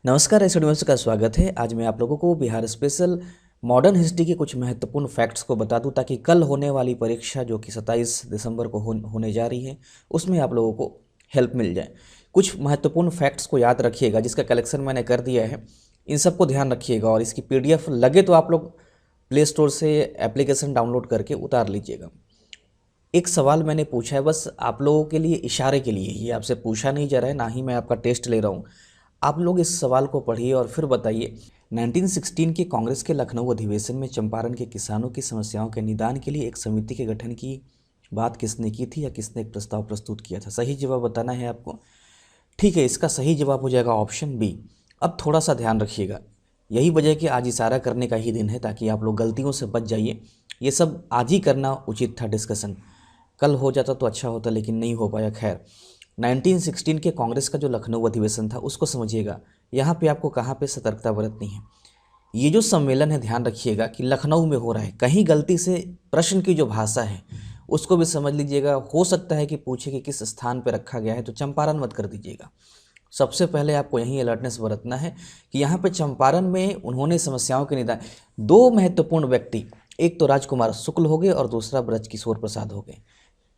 नमस्कार, एस का स्वागत है। आज मैं आप लोगों को बिहार स्पेशल मॉडर्न हिस्ट्री के कुछ महत्वपूर्ण फैक्ट्स को बता दूं ताकि कल होने वाली परीक्षा जो कि 27 दिसंबर को होने जा रही है उसमें आप लोगों को हेल्प मिल जाए। कुछ महत्वपूर्ण फैक्ट्स को याद रखिएगा, जिसका कलेक्शन मैंने कर दिया है। इन सबको ध्यान रखिएगा और इसकी PDF लगे तो आप लोग प्ले स्टोर से एप्लीकेशन डाउनलोड करके उतार लीजिएगा। एक सवाल मैंने पूछा है, बस आप लोगों के लिए इशारे के लिए, ये आपसे पूछा नहीं जा रहा है, ना ही मैं आपका टेस्ट ले रहा हूँ। आप लोग इस सवाल को पढ़िए और फिर बताइए। 1916 के कांग्रेस के लखनऊ अधिवेशन में चंपारण के किसानों की समस्याओं के निदान के लिए एक समिति के गठन की बात किसने की थी या किसने एक प्रस्ताव प्रस्तुत किया था? सही जवाब बताना है आपको। ठीक है, इसका सही जवाब हो जाएगा ऑप्शन बी। अब थोड़ा सा ध्यान रखिएगा, यही वजह कि आज इशारा करने का ही दिन है ताकि आप लोग गलतियों से बच जाइए। ये सब आज ही करना उचित था डिस्कशन, कल हो जाता तो अच्छा होता लेकिन नहीं हो पाया। खैर, 1916 के कांग्रेस का जो लखनऊ अधिवेशन था उसको समझिएगा। यहाँ पे आपको कहाँ पे सतर्कता बरतनी है। ये जो सम्मेलन है, ध्यान रखिएगा कि लखनऊ में हो रहा है। कहीं गलती से प्रश्न की जो भाषा है उसको भी समझ लीजिएगा। हो सकता है कि पूछे कि किस स्थान पर रखा गया है, तो चंपारण मत कर दीजिएगा। सबसे पहले आपको यही अलर्टनेस बरतना है कि यहाँ पे चंपारण में उन्होंने समस्याओं के निदान, दो महत्वपूर्ण व्यक्ति, एक तो राजकुमार शुक्ल हो गए और दूसरा ब्रजकिशोर प्रसाद हो गए।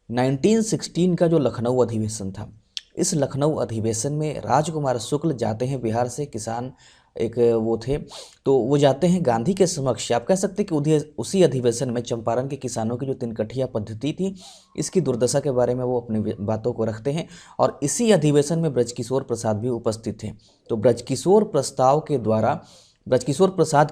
1916 का जो लखनऊ अधिवेशन था, इस लखनऊ अधिवेशन में राजकुमार शुक्ल जाते हैं बिहार से, किसान एक वो थे, तो वो जाते हैं गांधी के समक्ष। आप कह सकते हैं कि उसी अधिवेशन में चंपारण के किसानों की जो तिनकठिया पद्धति थी, इसकी दुर्दशा के बारे में वो अपनी बातों को रखते हैं। और इसी अधिवेशन में ब्रजकिशोर प्रसाद भी उपस्थित थे। तो ब्रजकिशोर प्रसाद के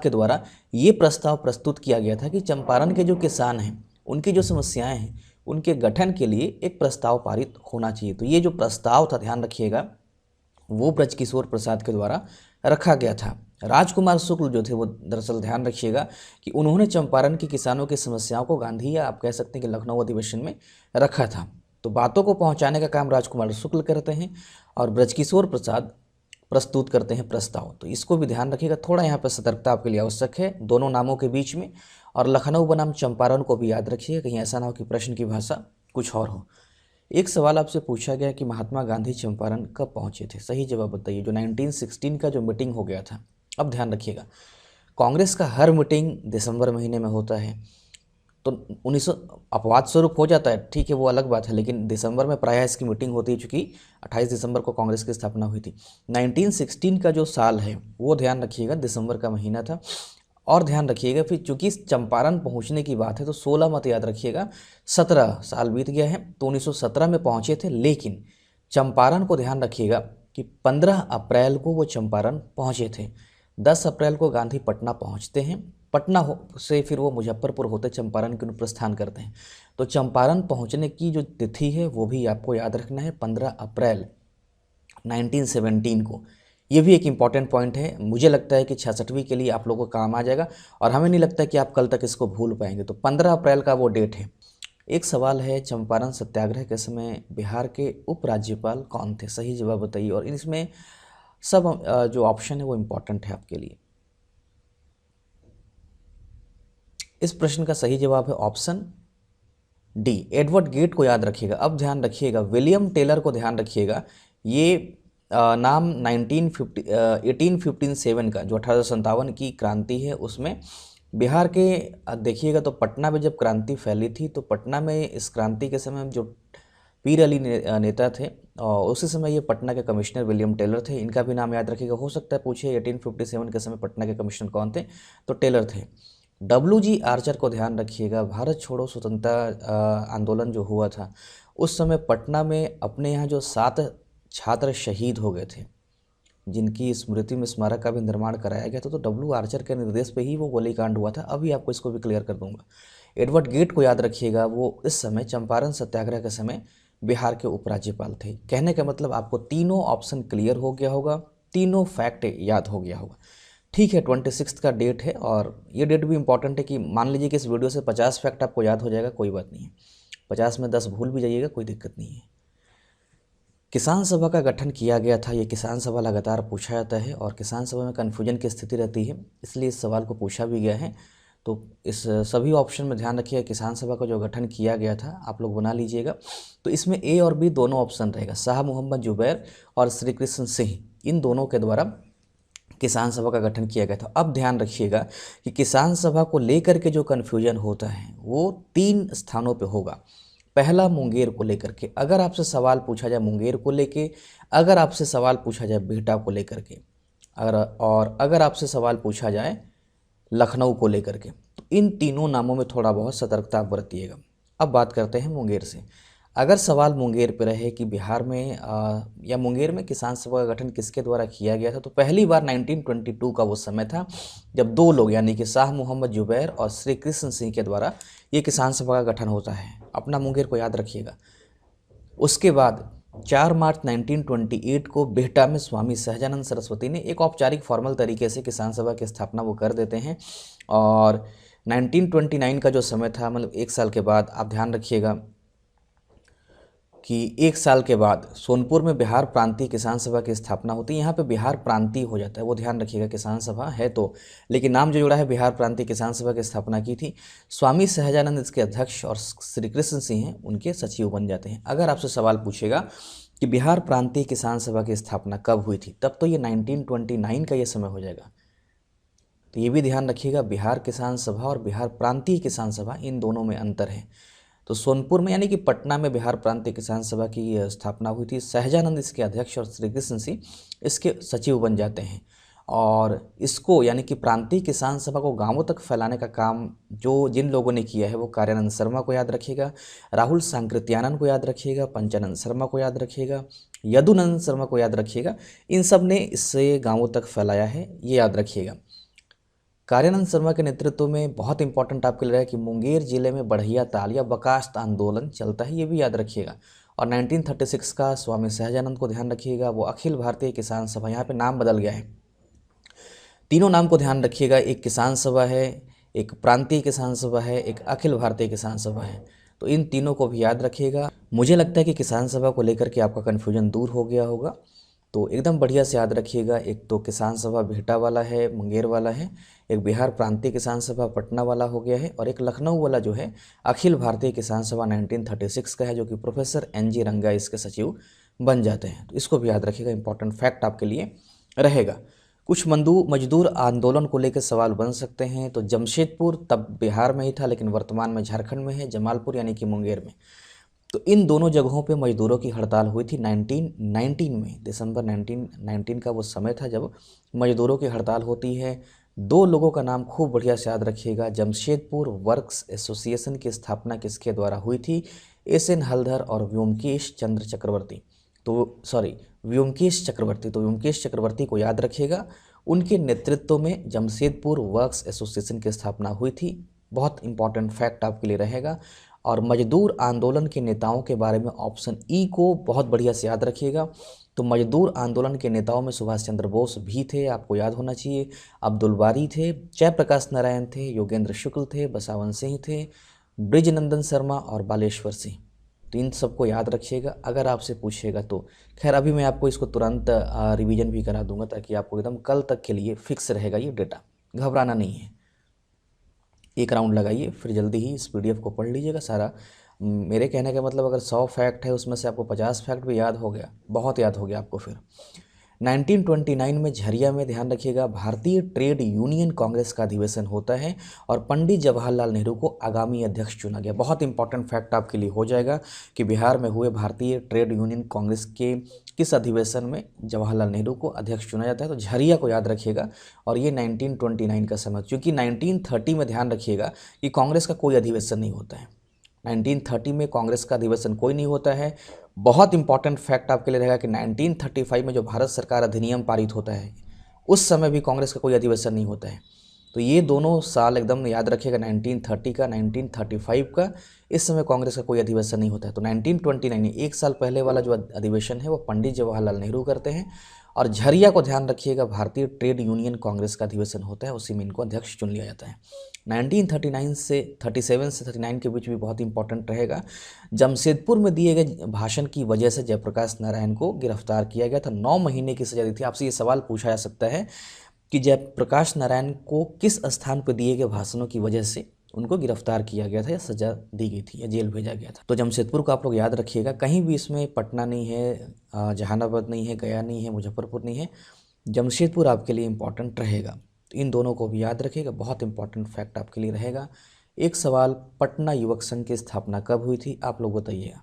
द्वारा ये प्रस्ताव प्रस्तुत किया गया था कि चंपारण के जो किसान हैं, उनकी जो समस्याएं हैं, उनके गठन के लिए एक प्रस्ताव पारित होना चाहिए। तो ये जो प्रस्ताव था, ध्यान रखिएगा, वो ब्रजकिशोर प्रसाद के द्वारा रखा गया था। राजकुमार शुक्ल जो थे वो दरअसल, ध्यान रखिएगा कि उन्होंने चंपारण के किसानों की समस्याओं को गांधी, या आप कह सकते हैं कि लखनऊ अधिवेशन में रखा था। तो बातों को पहुंचाने का काम राजकुमार शुक्ल करते हैं और ब्रजकिशोर प्रसाद प्रस्तुत करते हैं प्रस्ताव। तो इसको भी ध्यान रखिएगा, थोड़ा यहाँ पर सतर्कता आपके लिए आवश्यक है दोनों नामों के बीच में। और लखनऊ बनाम चंपारण को भी याद रखिए, कहीं ऐसा ना हो कि प्रश्न की भाषा कुछ और हो। एक सवाल आपसे पूछा गया कि महात्मा गांधी चंपारण कब पहुंचे थे? सही जवाब बताइए। जो 1916 का जो मीटिंग हो गया था, अब ध्यान रखिएगा, कांग्रेस का हर मीटिंग दिसंबर महीने में होता है। तो 1900 अपवाद स्वरूप हो जाता है, ठीक है, वो अलग बात है, लेकिन दिसंबर में प्रायः इसकी मीटिंग होती है, चूँकि 28 दिसंबर को कांग्रेस की स्थापना हुई थी। 1916 का जो साल है वो ध्यान रखिएगा दिसंबर का महीना था। और ध्यान रखिएगा फिर, चूंकि चंपारण पहुंचने की बात है तो 16 मत याद रखिएगा, 17 साल बीत गया है, तो 1917 में पहुंचे थे। लेकिन चंपारण को ध्यान रखिएगा कि 15 अप्रैल को वो चंपारण पहुंचे थे। 10 अप्रैल को गांधी पटना पहुंचते हैं, पटना से फिर वो मुजफ्फरपुर होते चंपारण के प्रस्थान करते हैं। तो चंपारण पहुंचने की जो तिथि है वो भी आपको याद रखना है, 15 अप्रैल 1917 को। ये भी एक इम्पॉर्टेंट पॉइंट है, मुझे लगता है कि 66वीं के लिए आप लोगों को काम आ जाएगा और हमें नहीं लगता कि आप कल तक इसको भूल पाएंगे। तो 15 अप्रैल का वो डेट है। एक सवाल है, चंपारण सत्याग्रह के समय बिहार के उपराज्यपाल कौन थे? सही जवाब बताइए। और इसमें सब जो ऑप्शन है वो इम्पॉर्टेंट है आपके लिए। इस प्रश्न का सही जवाब है ऑप्शन डी, एडवर्ड गेट को याद रखिएगा। अब ध्यान रखिएगा, विलियम टेलर को ध्यान रखिएगा। ये नाम 1857 का, जो 1857 की क्रांति है उसमें बिहार के देखिएगा तो पटना में जब क्रांति फैली थी, तो पटना में इस क्रांति के समय जो पीर अली नेता थे, और उसी समय ये पटना के कमिश्नर विलियम टेलर थे। इनका भी नाम याद रखिएगा। हो सकता है पूछे 1857 के समय पटना के कमिश्नर कौन थे, तो टेलर थे। WG आर्चर को ध्यान रखिएगा। भारत छोड़ो स्वतंत्रता आंदोलन जो हुआ था उस समय पटना में अपने यहाँ जो 7 छात्र शहीद हो गए थे, जिनकी स्मृति में स्मारक का भी निर्माण कराया गया था, तो W आर्चर के निर्देश पे ही वो गोलीकांड हुआ था। अभी आपको इसको भी क्लियर कर दूंगा। एडवर्ड गेट को याद रखिएगा, वो इस समय चंपारण सत्याग्रह के समय बिहार के उपराज्यपाल थे। कहने का मतलब आपको तीनों ऑप्शन क्लियर हो गया होगा, तीनों फैक्ट याद हो गया होगा। ठीक है, 26 का डेट है और ये डेट भी इंपॉर्टेंट है कि मान लीजिए कि इस वीडियो से 50 फैक्ट आपको याद हो जाएगा, कोई बात नहीं है, 50 में 10 भूल भी जाइएगा, कोई दिक्कत नहीं है। किसान सभा का गठन किया गया था, ये किसान सभा लगातार पूछा जाता है और किसान सभा में कन्फ्यूजन की स्थिति रहती है, इसलिए इस सवाल को पूछा भी गया है। तो इस सभी ऑप्शन में ध्यान रखिएगा, किसान सभा का जो गठन किया गया था आप लोग बना लीजिएगा। तो इसमें ए और बी दोनों ऑप्शन रहेगा, शाह मोहम्मद जुबैर और श्री कृष्ण सिंह, इन दोनों के द्वारा किसान सभा का गठन किया गया था। अब ध्यान रखिएगा कि किसान सभा को लेकर के जो कन्फ्यूजन होता है वो 3 स्थानों पे होगा। पहला मुंगेर को लेकर के, अगर आपसे सवाल पूछा जाए मुंगेर को लेके, अगर आपसे सवाल पूछा जाए बिहटा को लेकर के, अगर आपसे सवाल पूछा जाए लखनऊ को लेकर के, तो इन तीनों नामों में थोड़ा बहुत सतर्कता बरतिएगा। अब बात करते हैं मुंगेर से। अगर सवाल मुंगेर पे रहे कि बिहार में या मुंगेर में किसान सभा का गठन किसके द्वारा किया गया था, तो पहली बार 1922 का वो समय था जब 2 लोग यानी कि शाह मोहम्मद जुबैर और श्री कृष्ण सिंह के द्वारा ये किसान सभा का गठन होता है। अपना मुंगेर को याद रखिएगा। उसके बाद 4 मार्च 1928 को बिहटा में स्वामी सहजानंद सरस्वती ने एक औपचारिक फॉर्मल तरीके से किसान सभा की स्थापना वो कर देते हैं। और 1929 का जो समय था, मतलब 1 साल के बाद, आप ध्यान रखिएगा कि 1 साल के बाद सोनपुर में बिहार प्रांतीय किसान सभा की स्थापना होती है। यहाँ पे बिहार प्रांतीय हो जाता है, वो ध्यान रखिएगा, किसान सभा है तो, लेकिन नाम जो जुड़ा है बिहार प्रांतीय किसान सभा की स्थापना की थी। स्वामी सहजानंद इसके अध्यक्ष और श्री कृष्ण सिंह हैं उनके सचिव बन जाते हैं। अगर आपसे सवाल पूछेगा कि बिहार प्रांतीय किसान सभा की स्थापना कब हुई थी, तब तो ये 1929 का ये समय हो जाएगा। तो ये भी ध्यान रखिएगा, बिहार किसान सभा और बिहार प्रांतीय किसान सभा इन दोनों में अंतर है। तो सोनपुर में यानी कि पटना में बिहार प्रांतीय किसान सभा की स्थापना हुई थी। सहजानंद इसके अध्यक्ष और श्री कृष्ण सिंह इसके सचिव बन जाते हैं। और इसको यानी कि प्रांतीय किसान सभा को गांवों तक फैलाने का काम जिन लोगों ने किया है वो कार्यानंद शर्मा को याद रखिएगा, राहुल सांकृत्यानंद को याद रखिएगा, पंचानंद शर्मा को याद रखिएगा, यदुनंदन शर्मा को याद रखिएगा। इन सब ने इससे गांवों तक फैलाया है, ये याद रखिएगा। कार्यानंद शर्मा के नेतृत्व में बहुत इंपॉर्टेंट आपके लिए रहा है कि मुंगेर जिले में बढ़िया ताल या बकास्त आंदोलन चलता है, ये भी याद रखिएगा। और 1936 का स्वामी सहजानंद को ध्यान रखिएगा, वो अखिल भारतीय किसान सभा, यहाँ पे नाम बदल गया है। तीनों नाम को ध्यान रखिएगा, एक किसान सभा है, एक प्रांतीय किसान सभा है, एक अखिल भारतीय किसान सभा है। तो इन तीनों को भी याद रखिएगा। मुझे लगता है कि किसान सभा को लेकर के आपका कन्फ्यूजन दूर हो गया होगा। तो एकदम बढ़िया से याद रखिएगा, एक तो किसान सभा बिहटा वाला है, मुंगेर वाला है, एक बिहार प्रांतीय किसान सभा पटना वाला हो गया है, और एक लखनऊ वाला जो है अखिल भारतीय किसान सभा 1936 का है, जो कि प्रोफेसर NG रंगा इसके सचिव बन जाते हैं। तो इसको भी याद रखिएगा, इंपॉर्टेंट फैक्ट आपके लिए रहेगा। कुछ मजदूर आंदोलन को लेकर सवाल बन सकते हैं। तो जमशेदपुर तब बिहार में ही था लेकिन वर्तमान में झारखंड में है, जमालपुर यानी कि मुंगेर में। तो इन दोनों जगहों पे मजदूरों की हड़ताल हुई थी 1919 में, दिसंबर 1919 का वो समय था जब मजदूरों की हड़ताल होती है। 2 लोगों का नाम खूब बढ़िया से याद रखिएगा। जमशेदपुर वर्क्स एसोसिएशन की स्थापना किसके द्वारा हुई थी? SN हलधर और व्योमकेश चक्रवर्ती। तो व्योमकेश चक्रवर्ती को याद रखिएगा, उनके नेतृत्व में जमशेदपुर वर्क्स एसोसिएशन की स्थापना हुई थी। बहुत इंपॉर्टेंट फैक्ट आपके लिए रहेगा। और मजदूर आंदोलन के नेताओं के बारे में ऑप्शन E को बहुत बढ़िया से याद रखिएगा। तो मजदूर आंदोलन के नेताओं में सुभाष चंद्र बोस भी थे, आपको याद होना चाहिए, अब्दुल बारी थे, जयप्रकाश नारायण थे, योगेंद्र शुक्ल थे, बसावन सिंह थे, ब्रिजनंदन शर्मा और बालेश्वर सिंह। तो इन सबको याद रखिएगा अगर आपसे पूछेगा तो। खैर अभी मैं आपको इसको तुरंत रिवीजन भी करा दूंगा ताकि आपको एकदम कल तक के लिए फिक्स रहेगा ये डेटा, घबराना नहीं है। एक राउंड लगाइए फिर जल्दी ही इस PDF को पढ़ लीजिएगा सारा। मेरे कहने का मतलब अगर 100 फैक्ट है उसमें से आपको 50 फैक्ट भी याद हो गया, बहुत याद हो गया आपको। फिर 1929 में झरिया में, ध्यान रखिएगा, भारतीय ट्रेड यूनियन कांग्रेस का अधिवेशन होता है और पंडित जवाहरलाल नेहरू को आगामी अध्यक्ष चुना गया। बहुत इंपॉर्टेंट फैक्ट आपके लिए हो जाएगा कि बिहार में हुए भारतीय ट्रेड यूनियन कांग्रेस के किस अधिवेशन में जवाहरलाल नेहरू को अध्यक्ष चुना जाता है। तो झरिया को याद रखिएगा। और ये 1929 का समय, क्योंकि 1930 में ध्यान रखिएगा कि कांग्रेस का कोई अधिवेशन नहीं होता है। 1930 में कांग्रेस का अधिवेशन कोई नहीं होता है। बहुत इंपॉर्टेंट फैक्ट आपके लिए रहेगा कि 1935 में जो भारत सरकार अधिनियम पारित होता है उस समय भी कांग्रेस का कोई अधिवेशन नहीं होता है। तो ये दोनों साल एकदम याद रखिएगा, 1930 का, 1935 का, इस समय कांग्रेस का कोई अधिवेशन नहीं होता है। तो 1929 1 साल पहले वाला जो अधिवेशन है वो पंडित जवाहरलाल नेहरू करते हैं। और झरिया को ध्यान रखिएगा, भारतीय ट्रेड यूनियन कांग्रेस का अधिवेशन होता है, उसी में इनको अध्यक्ष चुन लिया जाता है। 1937 से 39 के बीच भी बहुत इंपॉर्टेंट रहेगा। जमशेदपुर में दिए गए भाषण की वजह से जयप्रकाश नारायण को गिरफ्तार किया गया था, 9 महीने की सजा दी थी। आपसे ये सवाल पूछा जा सकता है कि जयप्रकाश नारायण को किस स्थान पर दिए गए भाषणों की वजह से उनको गिरफ्तार किया गया था या सजा दी गई थी या जेल भेजा गया था। तो जमशेदपुर को आप लोग याद रखिएगा, कहीं भी इसमें पटना नहीं है, जहानाबाद नहीं है, गया नहीं है, मुजफ्फरपुर नहीं है, जमशेदपुर आपके लिए इम्पॉर्टेंट रहेगा। तो इन दोनों को भी याद रखिएगा, बहुत इंपॉर्टेंट फैक्ट आपके लिए रहेगा। एक सवाल, पटना युवक संघ की स्थापना कब हुई थी, आप लोग बताइएगा।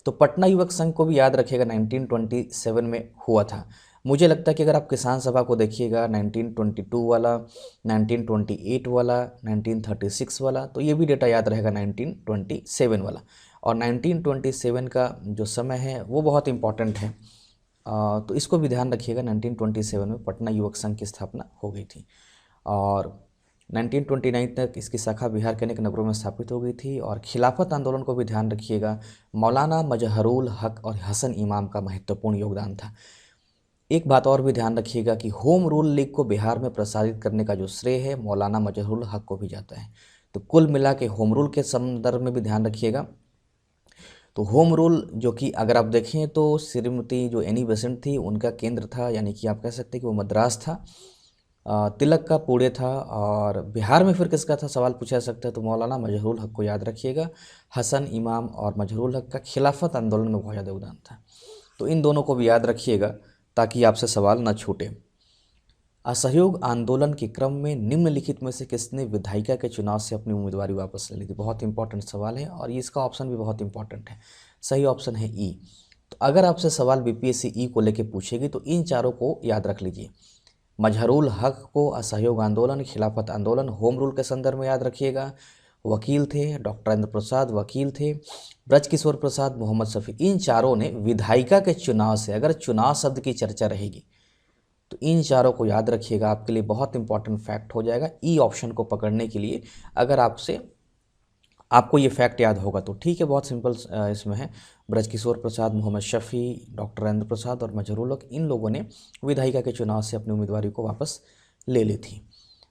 तो पटना युवक संघ को भी याद रखिएगा, 1927 में हुआ था। मुझे लगता है कि अगर आप किसान सभा को देखिएगा, 1922 वाला, 1928 वाला, 1936 वाला, तो ये भी डेटा याद रहेगा 1927 वाला। और 1927 का जो समय है वो बहुत इंपॉर्टेंट है, तो इसको भी ध्यान रखिएगा। 1927 में पटना युवक संघ की स्थापना हो गई थी और 1929 तक इसकी शाखा बिहार के अनेक नगरों में स्थापित हो गई थी। और खिलाफत आंदोलन को भी ध्यान रखिएगा, मौलाना मजहरुल हक और हसन इमाम का महत्वपूर्ण योगदान था। एक बात और भी ध्यान रखिएगा कि होम रूल लीग को बिहार में प्रसारित करने का जो श्रेय है मौलाना मजहरुल हक को भी जाता है। तो कुल मिला के होम रूल के संदर्भ में भी ध्यान रखिएगा। तो होम रूल जो कि अगर आप देखें तो श्रीमती जो एनी बेसेंट थी उनका केंद्र था, यानी कि आप कह सकते हैं कि वो मद्रास था। तिलक का पुणे था। और बिहार में फिर किसका था, सवाल पूछा जा सकता है। तो मौलाना मजहरुल हक को याद रखिएगा। हसन इमाम और मजहरुल हक का खिलाफत आंदोलन में बहुत ज़्यादा योगदान था। तो इन दोनों को भी याद रखिएगा ताकि आपसे सवाल न छूटे। असहयोग आंदोलन के क्रम में निम्नलिखित में से किसने विधायिका के चुनाव से अपनी उम्मीदवारी वापस ले ली थी। बहुत इंपॉर्टेंट सवाल है और ये इसका ऑप्शन भी बहुत इंपॉर्टेंट है। सही ऑप्शन है ई। तो अगर आपसे सवाल बीपीएससी ई को लेके पूछेगी तो इन चारों को याद रख लीजिए। मजहरुल हक को असहयोग आंदोलन, खिलाफत आंदोलन, होम रूल के संदर्भ में याद रखिएगा। वकील थे डॉक्टर राजेंद्र प्रसाद, वकील थे ब्रजकिशोर प्रसाद, मोहम्मद शफी। इन चारों ने विधायिका के चुनाव से, अगर चुनाव शब्द की चर्चा रहेगी तो इन चारों को याद रखिएगा, आपके लिए बहुत इंपॉर्टेंट फैक्ट हो जाएगा ई ऑप्शन को पकड़ने के लिए। अगर आपको ये फैक्ट याद होगा तो ठीक है, बहुत सिंपल इसमें है। ब्रजकिशोर प्रसाद, मोहम्मद शफी, डॉक्टर राजेंद्र प्रसाद और मजहरुल हक, इन लोगों ने विधायिका के चुनाव से अपनी उम्मीदवारी को वापस ले ली थी।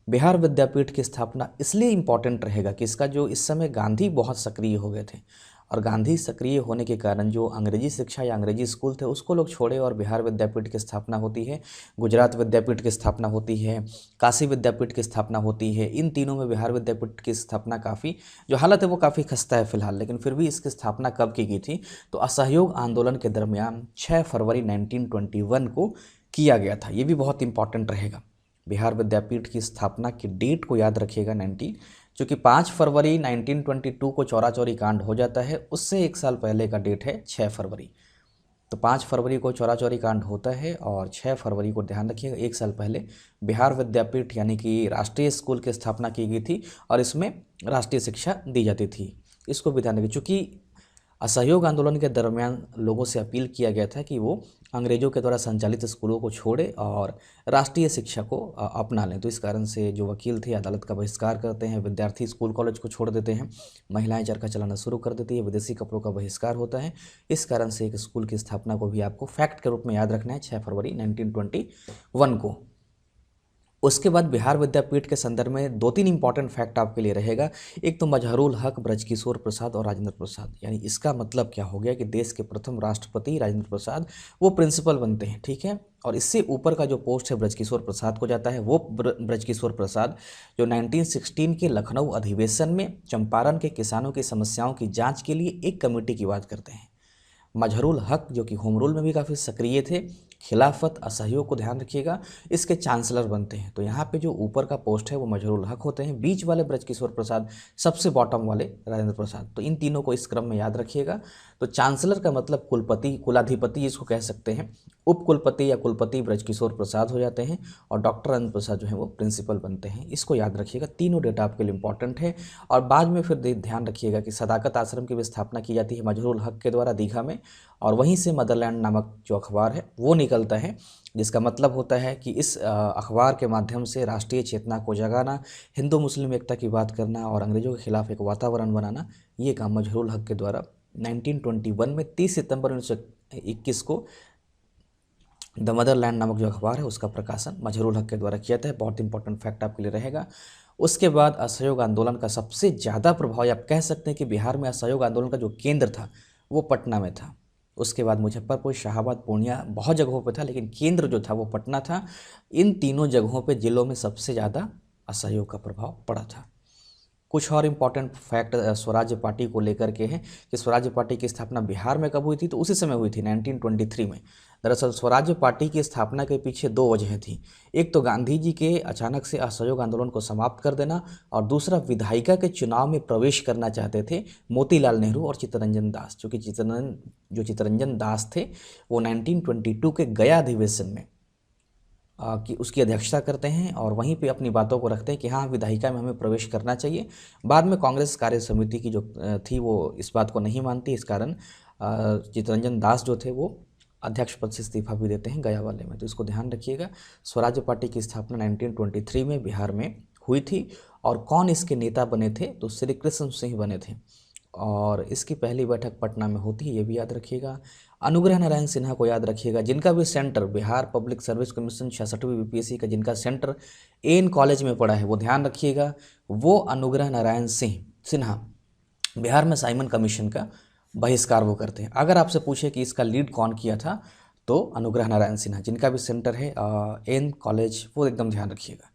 बिहार विद्यापीठ की स्थापना इसलिए इम्पॉर्टेंट रहेगा कि इसका जो इस समय गांधी बहुत सक्रिय हो गए थे और गांधी सक्रिय होने के कारण जो अंग्रेजी शिक्षा या अंग्रेजी स्कूल थे उसको लोग छोड़े और बिहार विद्यापीठ की स्थापना होती है। गुजरात विद्यापीठ की स्थापना होती है, काशी विद्यापीठ की स्थापना होती है। इन तीनों में बिहार विद्यापीठ की स्थापना काफ़ी, जो हालत है वो काफ़ी खस्ता है फिलहाल, लेकिन फिर भी इसकी स्थापना कब की गई थी तो असहयोग आंदोलन के दरमियान 6 फरवरी 1921 को किया गया था। ये भी बहुत इंपॉर्टेंट रहेगा। बिहार विद्यापीठ की स्थापना की डेट को याद रखिएगा 19, चूँकि 5 फरवरी 1922 को चौरा चौरी कांड हो जाता है, उससे एक साल पहले का डेट है 6 फरवरी। तो 5 फरवरी को चौरा चौरी कांड होता है और 6 फरवरी को ध्यान रखिएगा एक साल पहले बिहार विद्यापीठ यानी कि राष्ट्रीय स्कूल की स्थापना की गई थी और इसमें राष्ट्रीय शिक्षा दी जाती थी। इसको भी ध्यान रखिए, चूँकि असहयोग आंदोलन के दरमियान लोगों से अपील किया गया था कि वो अंग्रेजों के द्वारा संचालित स्कूलों को छोड़े और राष्ट्रीय शिक्षा को अपना लें। तो इस कारण से जो वकील थे अदालत का बहिष्कार करते हैं, विद्यार्थी स्कूल कॉलेज को छोड़ देते हैं, महिलाएं चरखा चलाना शुरू कर देती है, विदेशी कपड़ों का बहिष्कार होता है। इस कारण से एक स्कूल की स्थापना को भी आपको फैक्ट के रूप में याद रखना है 6 फरवरी 1921 को। उसके बाद बिहार विद्यापीठ के संदर्भ में 2-3 इंपॉर्टेंट फैक्ट आपके लिए रहेगा। एक तो मजहरुल हक, ब्रजकिशोर प्रसाद और राजेंद्र प्रसाद, यानी इसका मतलब क्या हो गया कि देश के प्रथम राष्ट्रपति राजेंद्र प्रसाद वो प्रिंसिपल बनते हैं, ठीक है। और इससे ऊपर का जो पोस्ट है ब्रजकिशोर प्रसाद को जाता है। वो ब्रजकिशोर प्रसाद जो 1916 के लखनऊ अधिवेशन में चंपारण के किसानों की समस्याओं की जाँच के लिए एक कमेटी की बात करते हैं। मजहरुल हक जो कि होम रूल में भी काफ़ी सक्रिय थे, खिलाफत असहयोग को ध्यान रखिएगा, इसके चांसलर बनते हैं। तो यहाँ पे जो ऊपर का पोस्ट है वो मजहरुल हक होते हैं, बीच वाले ब्रजकिशोर प्रसाद, सबसे बॉटम वाले राजेंद्र प्रसाद। तो इन तीनों को इस क्रम में याद रखिएगा। तो चांसलर का मतलब कुलपति, कुलाधिपति इसको कह सकते हैं। उप कुलपति या कुलपति ब्रजकिशोर प्रसाद हो जाते हैं और डॉक्टर राजेंद्र प्रसाद जो है वो प्रिंसिपल बनते हैं। इसको याद रखिएगा, तीनों डेटा आपके लिए इंपॉर्टेंट है। और बाद में फिर ध्यान रखिएगा कि सदाकत आश्रम की भी स्थापना की जाती है मजहरुल हक के द्वारा दीघा में, और वहीं से मदरलैंड नामक जो अखबार है वो निकलता है, जिसका मतलब होता है कि इस अखबार के माध्यम से राष्ट्रीय चेतना को जगाना, हिंदू मुस्लिम एकता की बात करना और अंग्रेजों के खिलाफ एक वातावरण बनाना, ये काम मजहरुल हक के द्वारा 1921 में 30 सितंबर 1921 को द मदरलैंड नामक जो अखबार है उसका प्रकाशन मजहरुल हक के द्वारा किया था। बहुत इंपॉर्टेंट फैक्ट आपके लिए रहेगा। उसके बाद असहयोग आंदोलन का सबसे ज़्यादा प्रभाव, आप कह सकते हैं कि बिहार में असहयोग आंदोलन का जो केंद्र था वो पटना में था। उसके बाद मुजफ्फरपुर, शाहाबाद, पूर्णिया, बहुत जगहों पे था, लेकिन केंद्र जो था वो पटना था। इन तीनों जगहों पे जिलों में सबसे ज़्यादा असहयोग का प्रभाव पड़ा था। कुछ और इम्पॉर्टेंट फैक्ट स्वराज्य पार्टी को लेकर के हैं कि स्वराज्य पार्टी की स्थापना बिहार में कब हुई थी, तो उसी समय हुई थी 1923 में। दरअसल स्वराज्य पार्टी की स्थापना के पीछे दो वजह थी। एक तो गांधी जी के अचानक से असहयोग आंदोलन को समाप्त कर देना, और दूसरा विधायिका के चुनाव में प्रवेश करना चाहते थे मोतीलाल नेहरू और चित्तरंजन दास। जो कि चित्तरंजन दास थे वो 1922 के गया अधिवेशन में कि उसकी अध्यक्षता करते हैं और वहीं पे अपनी बातों को रखते हैं कि हाँ, विधायिका में हमें प्रवेश करना चाहिए। बाद में कांग्रेस कार्य समिति की जो थी वो इस बात को नहीं मानती, इस कारण चित्तरंजन दास जो थे वो अध्यक्ष पद से इस्तीफा भी देते हैं गया वाले में। तो इसको ध्यान रखिएगा। स्वराज्य पार्टी की स्थापना 1923 में बिहार में हुई थी। और कौन इसके नेता बने थे, तो श्री कृष्ण सिंह बने थे, और इसकी पहली बैठक पटना में होती है, ये भी याद रखिएगा। अनुग्रह नारायण सिन्हा को याद रखिएगा, जिनका भी centre Bihar public service commission 66वीं बीपीएससी का जिनका सेंटर एन कॉलेज में पड़ा है, वो ध्यान रखिएगा। वो अनुग्रह नारायण सिन्हा बिहार में साइमन कमीशन का बहिष्कार वो करते हैं। अगर आपसे पूछे कि इसका लीड कौन किया था, तो अनुग्रह नारायण सिन्हा, जिनका भी सेंटर है एन कॉलेज, वो एकदम ध्यान रखिएगा।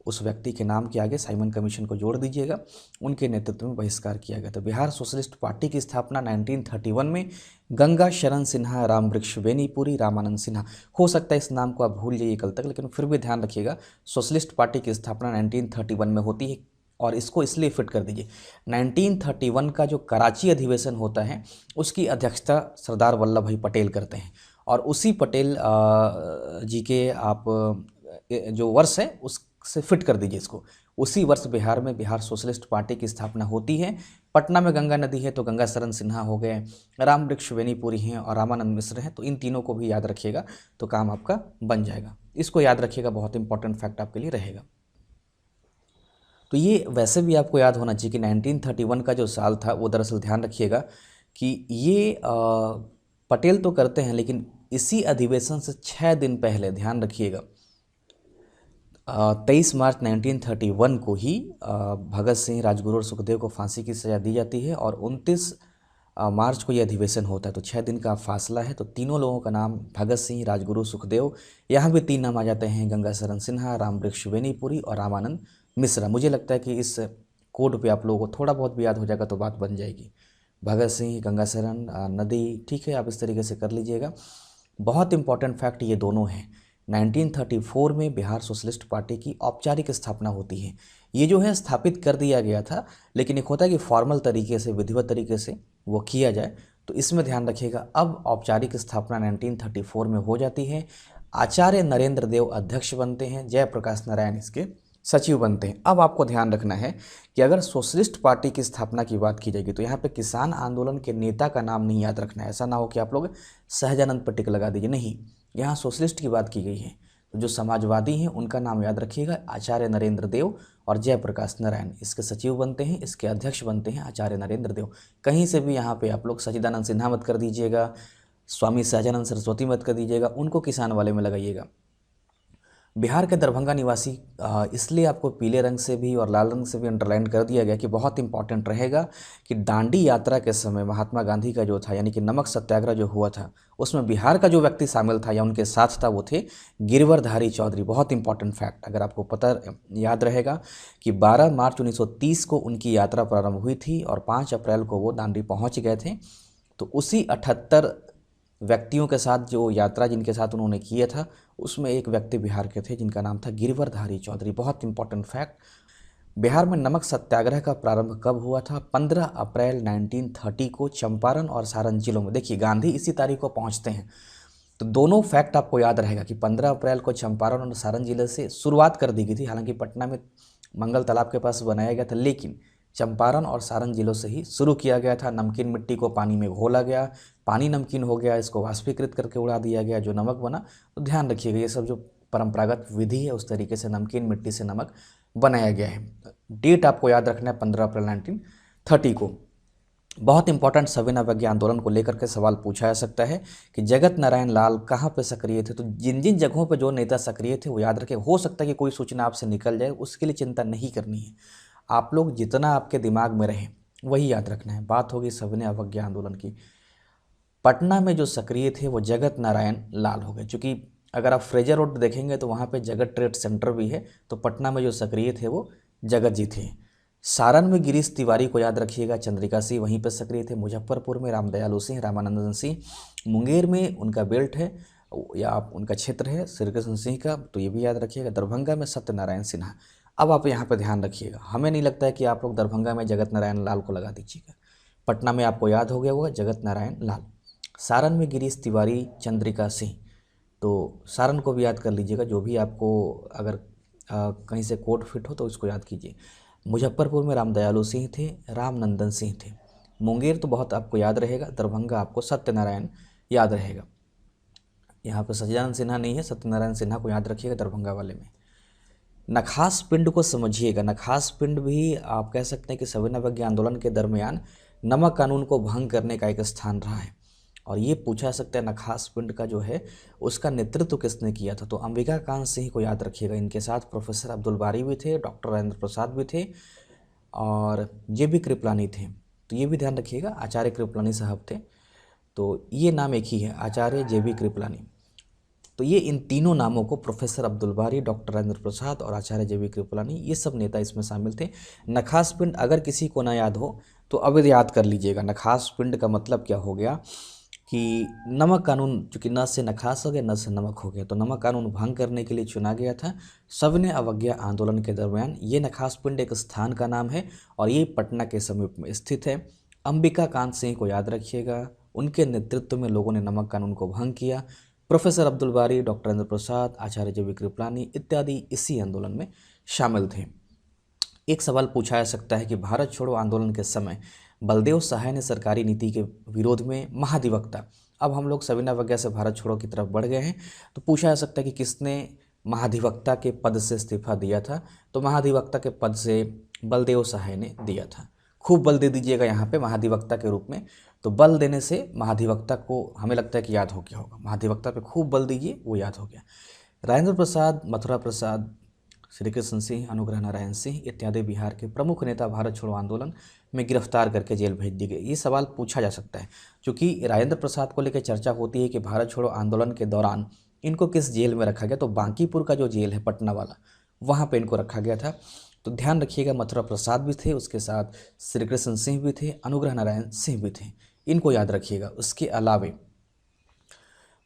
उस व्यक्ति के नाम के आगे साइमन कमीशन को जोड़ दीजिएगा, उनके नेतृत्व में बहिष्कार किया गया था। बिहार सोशलिस्ट पार्टी की स्थापना 1931 में गंगा शरण सिन्हा, रामवृक्ष बेनीपुरी, रामानंद सिन्हा, हो सकता है इस नाम को आप भूल जाइए कल तक, लेकिन फिर भी ध्यान रखिएगा सोशलिस्ट पार्टी की स्थापना 1931 में होती है। और इसको इसलिए फिट कर दीजिए, 1931 का जो कराची अधिवेशन होता है उसकी अध्यक्षता सरदार वल्लभ भाई पटेल करते हैं, और उसी पटेल जी के आप जो वर्ष है उससे फिट कर दीजिए इसको। उसी वर्ष बिहार में बिहार सोशलिस्ट पार्टी की स्थापना होती है। पटना में गंगा नदी है तो गंगा शरण सिन्हा हो गए, रामवृक्ष बेनीपुरी हैं और रामानंद मिश्र हैं, तो इन तीनों को भी याद रखिएगा तो काम आपका बन जाएगा। इसको याद रखिएगा, बहुत इंपॉर्टेंट फैक्ट आपके लिए रहेगा। तो ये वैसे भी आपको याद होना चाहिए कि 1931 का जो साल था वो दरअसल ध्यान रखिएगा कि ये पटेल तो करते हैं, लेकिन इसी अधिवेशन से 6 दिन पहले ध्यान रखिएगा 23 मार्च 1931 को ही भगत सिंह, राजगुरु और सुखदेव को फांसी की सज़ा दी जाती है, और 29 मार्च को यह अधिवेशन होता है। तो 6 दिन का फासला है। तो तीनों लोगों का नाम भगत सिंह, राजगुरु, सुखदेव, यहाँ भी 3 नाम आ जाते हैं, गंगा शरण सिन्हा, रामवृक्ष बेनीपुरी और रामानंद मिश्रा। मुझे लगता है कि इस कोड पे आप लोगों को थोड़ा बहुत भी याद हो जाएगा तो बात बन जाएगी। भगत सिंह, गंगा शरण नदी, ठीक है, आप इस तरीके से कर लीजिएगा। बहुत इंपॉर्टेंट फैक्ट ये दोनों हैं। 1934 में बिहार सोशलिस्ट पार्टी की औपचारिक स्थापना होती है। ये जो है स्थापित कर दिया गया था, लेकिन एक होता है कि फॉर्मल तरीके से, विधिवत तरीके से वो किया जाए, तो इसमें ध्यान रखिएगा। अब औपचारिक स्थापना 1934 में हो जाती है। आचार्य नरेंद्र देव अध्यक्ष बनते हैं, जयप्रकाश नारायण इसके सचिव बनते हैं। अब आपको ध्यान रखना है कि अगर सोशलिस्ट पार्टी की स्थापना की बात की जाएगी तो यहाँ पे किसान आंदोलन के नेता का नाम नहीं याद रखना है। ऐसा ना हो कि आप लोग सहजानंद पर टिक लगा दीजिए, नहीं, यहाँ सोशलिस्ट की बात की गई है। तो जो समाजवादी हैं उनका नाम याद रखिएगा, आचार्य नरेंद्र देव और जयप्रकाश नारायण इसके सचिव बनते हैं, इसके अध्यक्ष बनते हैं आचार्य नरेंद्र देव। कहीं से भी यहाँ पे आप लोग सच्चिदानंद सिन्हा मत कर दीजिएगा, स्वामी सहजानंद सरस्वती मत कर दीजिएगा, उनको किसान वाले में लगाइएगा। बिहार के दरभंगा निवासी, इसलिए आपको पीले रंग से भी और लाल रंग से भी अंडरलाइन कर दिया गया कि बहुत इंपॉर्टेंट रहेगा कि दांडी यात्रा के समय महात्मा गांधी का जो था, यानी कि नमक सत्याग्रह जो हुआ था, उसमें बिहार का जो व्यक्ति शामिल था या उनके साथ था वो थे गिरवरधारी चौधरी। बहुत इंपॉर्टेंट फैक्ट, अगर आपको पता याद रहेगा कि 12 मार्च 1930 को उनकी यात्रा प्रारंभ हुई थी और 5 अप्रैल को वो दांडी पहुँच गए थे। तो उसी 78 व्यक्तियों के साथ जो यात्रा जिनके साथ उन्होंने किया था, उसमें एक व्यक्ति बिहार के थे जिनका नाम था गिरवरधारी चौधरी। बहुत इंपॉर्टेंट फैक्ट, बिहार में नमक सत्याग्रह का प्रारंभ कब हुआ था? 15 अप्रैल 1930 को चंपारण और सारण जिलों में। देखिए, गांधी इसी तारीख को पहुंचते हैं, तो दोनों फैक्ट आपको याद रहेगा कि 15 अप्रैल को चंपारण और सारण जिले से शुरुआत कर दी गई थी। हालांकि पटना में मंगल तालाब के पास बनाया गया था, लेकिन चंपारण और सारण जिलों से ही शुरू किया गया था। नमकीन मिट्टी को पानी में घोला गया, पानी नमकीन हो गया, इसको वाष्पीकृत करके उड़ा दिया गया, जो नमक बना। तो ध्यान रखिएगा, ये सब जो परंपरागत विधि है उस तरीके से नमकीन मिट्टी से नमक बनाया गया है। डेट आपको याद रखना है 15 अप्रैल 1930 को। बहुत इंपॉर्टेंट सविनय अवज्ञा आंदोलन को लेकर के सवाल पूछा जा सकता है कि जगत नारायण लाल कहाँ पे सक्रिय थे। तो जिन जिन जगहों पे जो नेता सक्रिय थे वो याद रखें। हो सकता है कि कोई सूचना आपसे निकल जाए, उसके लिए चिंता नहीं करनी है। आप लोग जितना आपके दिमाग में रहे वही याद रखना है। बात होगी सविनय अवज्ञा आंदोलन की। पटना में जो सक्रिय थे वो जगत नारायण लाल हो गए। चूँकि अगर आप फ्रेजर रोड देखेंगे तो वहाँ पे जगत ट्रेड सेंटर भी है, तो पटना में जो सक्रिय थे वो जगत जी थे। सारण में गिरीश तिवारी को याद रखिएगा, चंद्रिका सिंह वहीं पर सक्रिय थे। मुजफ्फरपुर में रामदयालु सिंह, रामानंदन सिंह। मुंगेर में उनका बेल्ट है या आप उनका क्षेत्र है श्री कृष्ण सिंह का, तो ये भी याद रखिएगा। दरभंगा में सत्यनारायण सिन्हा। अब आप यहाँ पर ध्यान रखिएगा, हमें नहीं लगता है कि आप लोग दरभंगा में जगत नारायण लाल को लगा दीजिएगा। पटना में आपको याद हो गया होगा जगत नारायण लाल। सारण में गिरीश तिवारी, चंद्रिका सिंह, तो सारण को भी याद कर लीजिएगा। जो भी आपको अगर कहीं से कोड फिट हो तो इसको याद कीजिए। मुजफ्फरपुर में रामदयालु सिंह थे, रामनंदन सिंह थे। मुंगेर तो बहुत आपको याद रहेगा। दरभंगा आपको सत्यनारायण याद रहेगा। यहाँ पर सच्चिदानंद सिन्हा नहीं है, सत्यनारायण सिन्हा को याद रखिएगा दरभंगा वाले में। नखास पिंड को समझिएगा। नखास पिंड भी आप कह सकते हैं कि सविनय अवज्ञा आंदोलन के दरमियान नमक कानून को भंग करने का एक स्थान रहा है। और ये पूछा सकता है नखास पिंड का जो है उसका नेतृत्व किसने किया था, तो अंबिका कांत सिंह को याद रखिएगा। इनके साथ प्रोफेसर अब्दुल बारी भी थे, डॉक्टर राजेंद्र प्रसाद भी थे और JB कृपलानी थे। तो ये भी ध्यान रखिएगा, आचार्य कृपलानी साहब थे। तो ये नाम एक ही है, आचार्य JB कृपलानी। तो ये इन तीनों नामों को, प्रोफेसर अब्दुल बारी, डॉक्टर राजेंद्र प्रसाद और आचार्य JB कृपलानी, ये सब नेता इसमें शामिल थे। नखास पिंड अगर किसी को ना याद हो तो अब याद कर लीजिएगा। नखास पिंड का मतलब क्या हो गया कि नमक कानून, चूँकि न से नखास हो गया, न से नमक हो गया, तो नमक कानून भंग करने के लिए चुना गया था सविनय अवज्ञा आंदोलन के दरमियान। ये नखास पिंड एक स्थान का नाम है और ये पटना के समीप में स्थित है। अंबिका कांत सिंह को याद रखिएगा, उनके नेतृत्व में लोगों ने नमक कानून को भंग किया। प्रोफेसर अब्दुल बारी, डॉक्टर राजेंद्र प्रसाद, आचार्य JB कृपलानी इत्यादि इसी आंदोलन में शामिल थे। एक सवाल पूछा जा सकता है कि भारत छोड़ो आंदोलन के समय बलदेव सहाय ने सरकारी नीति के विरोध में महाधिवक्ता, अब हम लोग सविनय अवज्ञा से भारत छोड़ो की तरफ बढ़ गए हैं, तो पूछा जा सकता है कि किसने महाधिवक्ता के पद से इस्तीफा दिया था, तो महाधिवक्ता के पद से बलदेव सहाय ने दिया था। खूब बल दे दीजिएगा यहाँ पे महाधिवक्ता के रूप में, तो बल देने से महाधिवक्ता को हमें लगता है कि याद हो गया होगा। महाधिवक्ता पे खूब बल दीजिए, वो याद हो गया। राजेंद्र प्रसाद, मथुरा प्रसाद, श्री कृष्ण सिंह, अनुग्रह नारायण सिंह इत्यादि बिहार के प्रमुख नेता भारत छोड़ो आंदोलन में गिरफ्तार करके जेल भेज दिए गए। ये सवाल पूछा जा सकता है, क्योंकि राजेंद्र प्रसाद को लेकर चर्चा होती है कि भारत छोड़ो आंदोलन के दौरान इनको किस जेल में रखा गया, तो बांकीपुर का जो जेल है पटना वाला, वहाँ पे इनको रखा गया था। तो ध्यान रखिएगा, मथुरा प्रसाद भी थे, उसके साथ श्री कृष्ण सिंह भी थे, अनुग्रह नारायण सिंह भी थे, इनको याद रखिएगा। उसके अलावे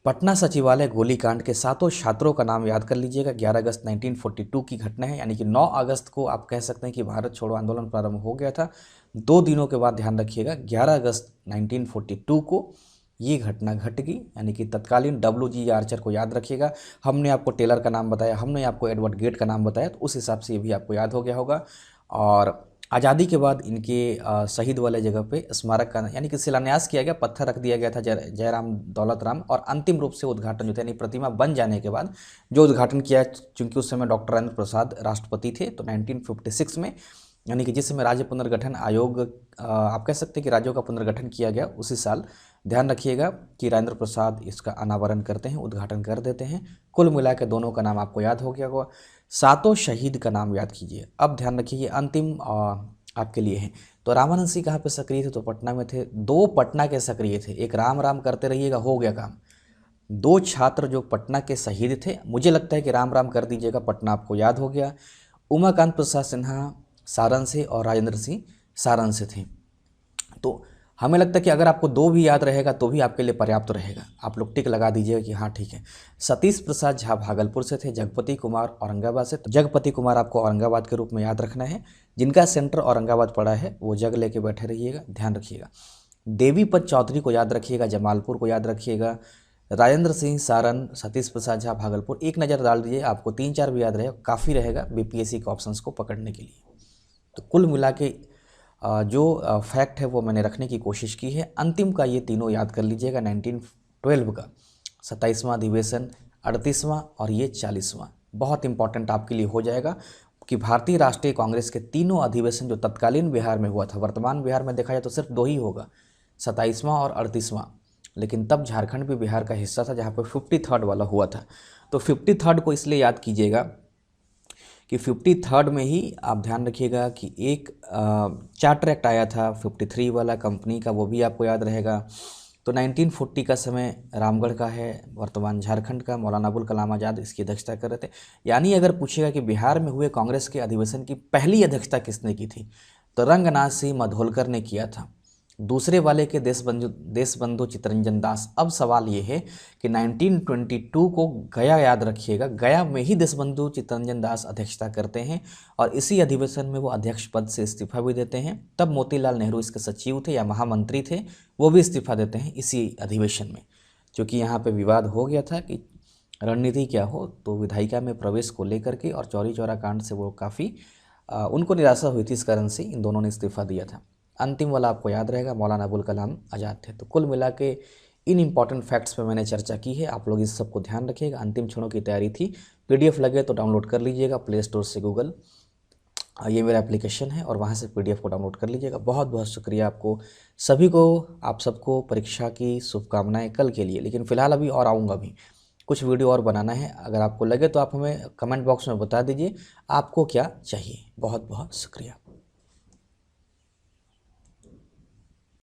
पटना सचिवालय गोलीकांड के 7 छात्रों का नाम याद कर लीजिएगा। 11 अगस्त 1942 की घटना है, यानी कि 9 अगस्त को आप कह सकते हैं कि भारत छोड़ो आंदोलन प्रारंभ हो गया था। 2 दिनों के बाद ध्यान रखिएगा 11 अगस्त 1942 को ये घटना घट गई, यानी कि तत्कालीन WG आर्चर को याद रखिएगा। हमने आपको टेलर का नाम बताया, हमने आपको एडवर्ड गेट का नाम बताया, तो उस हिसाब से ये भी आपको याद हो गया होगा। और आज़ादी के बाद इनके शहीद वाले जगह पे स्मारक का यानी कि शिलान्यास किया गया, पत्थर रख दिया गया था जयराम दौलत राम, और अंतिम रूप से उद्घाटन जो था, यानी प्रतिमा बन जाने के बाद जो उद्घाटन किया, चूँकि उस समय डॉक्टर राजेंद्र प्रसाद राष्ट्रपति थे, तो 1956 में, यानी कि जिस समय राज्य पुनर्गठन आयोग आप कह सकते हैं कि राज्यों का पुनर्गठन किया गया, उसी साल ध्यान रखिएगा कि राजेंद्र प्रसाद इसका अनावरण करते हैं, उद्घाटन कर देते हैं। कुल मिला के दोनों का नाम आपको याद हो गया होगा। 7 शहीद का नाम याद कीजिए। अब ध्यान रखिए अंतिम आपके लिए है, तो रामानंद सिंह कहाँ पे सक्रिय थे, तो पटना में थे। 2 पटना के सक्रिय थे, एक राम राम करते रहिएगा, हो गया काम। 2 छात्र जो पटना के शहीद थे, मुझे लगता है कि राम राम कर दीजिएगा, पटना आपको याद हो गया। उमाकांत प्रसाद सिन्हा सारण से और राजेंद्र सिंह सारण से थे। तो हमें लगता है कि अगर आपको 2 भी याद रहेगा तो भी आपके लिए पर्याप्त रहेगा, आप लोग टिक लगा दीजिएगा कि हाँ ठीक है। सतीश प्रसाद झा भागलपुर से थे, जगपति कुमार औरंगाबाद से। तो जगपति कुमार आपको औरंगाबाद के रूप में याद रखना है, जिनका सेंटर औरंगाबाद पड़ा है वो जग लेके बैठे रहिएगा, ध्यान रखिएगा। देवीपत चौधरी को याद रखिएगा, जमालपुर को याद रखिएगा, राजेंद्र सिंह सारण, सतीश प्रसाद झा भागलपुर। एक नज़र डाल दीजिए, आपको 3-4 भी याद रहेगा, काफ़ी रहेगा BPSC के ऑप्शंस को पकड़ने के लिए। तो कुल मिला के जो फैक्ट है वो मैंने रखने की कोशिश की है। अंतिम का ये तीनों याद कर लीजिएगा, 1912 का 27वां अधिवेशन, 38वां और ये 40वां, बहुत इंपॉर्टेंट आपके लिए हो जाएगा कि भारतीय राष्ट्रीय कांग्रेस के तीनों अधिवेशन जो तत्कालीन बिहार में हुआ था, वर्तमान बिहार में देखा जाए तो सिर्फ 2 ही होगा, 27वां और 38वां, लेकिन तब झारखंड भी बिहार का हिस्सा था, जहाँ पर 53rd वाला हुआ था। तो 53rd को इसलिए याद कीजिएगा कि 53rd में ही आप ध्यान रखिएगा कि एक चार्टर एक्ट आया था 53 वाला कंपनी का, वो भी आपको याद रहेगा। तो 1940 का समय रामगढ़ का है, वर्तमान झारखंड का। मौलाना अबुल कलाम आज़ाद इसकी अध्यक्षता कर रहे थे। यानी अगर पूछेगा कि बिहार में हुए कांग्रेस के अधिवेशन की पहली अध्यक्षता किसने की थी, तो रंगनाथ सिंह मधोलकर ने किया था। दूसरे वाले के देशबंधु चित्तरंजन दास। अब सवाल ये है कि 1922 को गया याद रखिएगा, गया में ही देशबंधु चित्तरंजन दास अध्यक्षता करते हैं और इसी अधिवेशन में वो अध्यक्ष पद से इस्तीफा भी देते हैं। तब मोतीलाल नेहरू इसके सचिव थे या महामंत्री थे, वो भी इस्तीफा देते हैं इसी अधिवेशन में। क्योंकि यहाँ पे विवाद हो गया था कि रणनीति क्या हो, तो विधायिका में प्रवेश को लेकर के और चौरी चौरा कांड से वो काफ़ी उनको निराशा हुई थी, इस कारण से इन दोनों ने इस्तीफा दिया था। अंतिम वाला आपको याद रहेगा, मौलाना अबुल कलाम आज़ाद थे। तो कुल मिला के इन इंपॉर्टेंट फैक्ट्स पे मैंने चर्चा की है, आप लोग इस सबको ध्यान रखिएगा। अंतिम क्षणों की तैयारी थी, पीडीएफ लगे तो डाउनलोड कर लीजिएगा प्ले स्टोर से, गूगल, ये मेरा एप्लीकेशन है और वहाँ से पीडीएफ को डाउनलोड कर लीजिएगा। बहुत बहुत शुक्रिया आपको सभी को, आप सबको परीक्षा की शुभकामनाएं कल के लिए। लेकिन फ़िलहाल अभी और आऊँगा भी, कुछ वीडियो और बनाना है। अगर आपको लगे तो आप हमें कमेंट बॉक्स में बता दीजिए आपको क्या चाहिए। बहुत बहुत शुक्रिया।